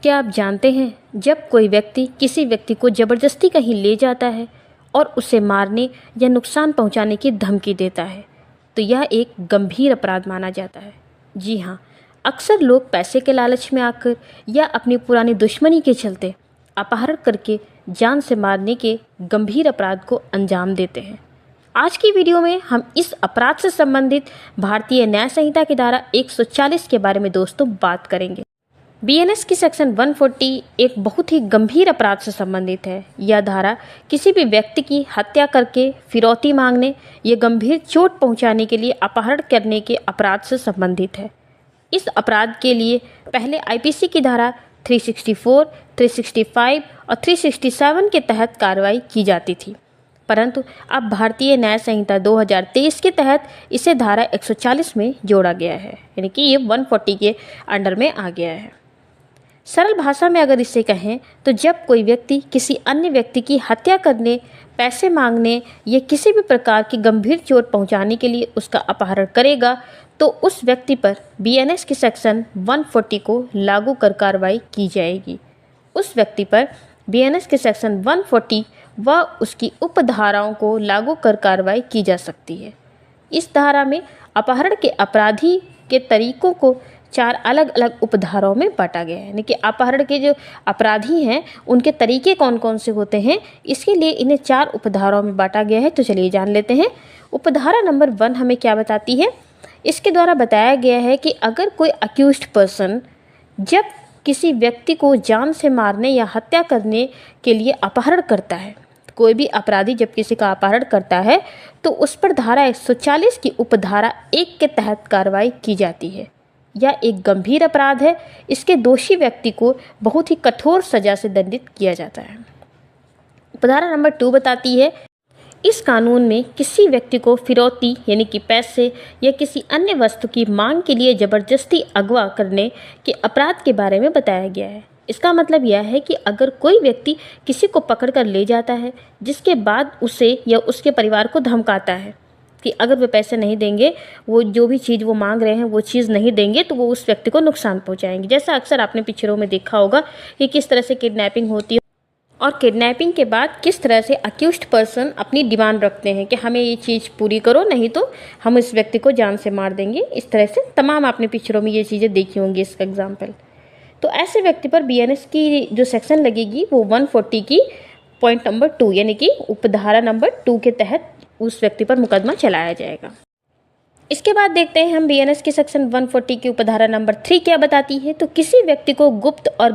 क्या आप जानते हैं, जब कोई व्यक्ति किसी व्यक्ति को ज़बरदस्ती कहीं ले जाता है और उसे मारने या नुकसान पहुंचाने की धमकी देता है तो यह एक गंभीर अपराध माना जाता है। जी हाँ, अक्सर लोग पैसे के लालच में आकर या अपनी पुरानी दुश्मनी के चलते अपहरण करके जान से मारने के गंभीर अपराध को अंजाम देते हैं। आज की वीडियो में हम इस अपराध से संबंधित भारतीय न्याय संहिता की धारा 140 के बारे में दोस्तों बात करेंगे। बीएनएस की सेक्शन 140 एक बहुत ही गंभीर अपराध से संबंधित है। यह धारा किसी भी व्यक्ति की हत्या करके फिरौती मांगने या गंभीर चोट पहुंचाने के लिए अपहरण करने के अपराध से संबंधित है। इस अपराध के लिए पहले आईपीसी की धारा 364, 365 और 367 के तहत कार्रवाई की जाती थी, परंतु अब भारतीय न्याय संहिता 2023 के तहत इसे धारा 140 में जोड़ा गया है, यानी कि ये 140 के अंडर में आ गया है। सरल भाषा में अगर इसे कहें तो जब कोई व्यक्ति किसी अन्य व्यक्ति की हत्या करने, पैसे मांगने या किसी भी प्रकार की गंभीर चोट पहुंचाने के लिए उसका अपहरण करेगा तो उस व्यक्ति पर बीएनएस की सेक्शन 140 को लागू कर कार्रवाई की जाएगी। उस व्यक्ति पर बीएनएस के सेक्शन 140 व उसकी उपधाराओं को लागू कर कार्रवाई की जा सकती है। इस धारा में अपहरण के अपराधी के तरीकों को 4 अलग अलग उपधाराओं में बांटा गया है, यानी कि अपहरण के जो अपराधी हैं उनके तरीके कौन कौन से होते हैं, इसके लिए इन्हें 4 उपधाराओं में बांटा गया है। तो चलिए जान लेते हैं। उपधारा नंबर 1 हमें क्या बताती है। इसके द्वारा बताया गया है कि अगर कोई अक्यूज्ड पर्सन जब किसी व्यक्ति को जान से मारने या हत्या करने के लिए अपहरण करता है, कोई भी अपराधी जब किसी का अपहरण करता है तो उस पर धारा 140 की उपधारा 1 के तहत कार्रवाई की जाती है। यह एक गंभीर अपराध है। इसके दोषी व्यक्ति को बहुत ही कठोर सजा से दंडित किया जाता है। उपधारा नंबर 2 बताती है, इस कानून में किसी व्यक्ति को फिरौती यानी कि पैसे या किसी अन्य वस्तु की मांग के लिए जबरदस्ती अगवा करने के अपराध के बारे में बताया गया है। इसका मतलब यह है कि अगर कोई व्यक्ति किसी को पकड़कर ले जाता है जिसके बाद उसे या उसके परिवार को धमकाता है कि अगर वे पैसे नहीं देंगे, वो जो भी चीज़ वो मांग रहे हैं वो चीज़ नहीं देंगे तो वो उस व्यक्ति को नुकसान पहुंचाएंगे। जैसा अक्सर आपने पिक्चरों में देखा होगा कि किस तरह से किडनैपिंग होती है और किडनैपिंग के बाद किस तरह से अक्यूज्ड पर्सन अपनी डिमांड रखते हैं कि हमें ये चीज़ पूरी करो, नहीं तो हम इस व्यक्ति को जान से मार देंगे। इस तरह से तमाम आपने पिक्चरों में ये चीज़ें देखी होंगी इसका एग्जाम्पल। तो ऐसे व्यक्ति पर बीएनएस की जो सेक्शन लगेगी वो 140 की पॉइंट नंबर 2 यानी कि उपधारा नंबर 2 के तहत उस व्यक्ति पर मुकदमा चलाया जाएगा। इसके बाद देखते हैं हम बीएनएस की सेक्शन 140 की उपधारा नंबर 3 क्या बताती है। तो किसी व्यक्ति को गुप्त और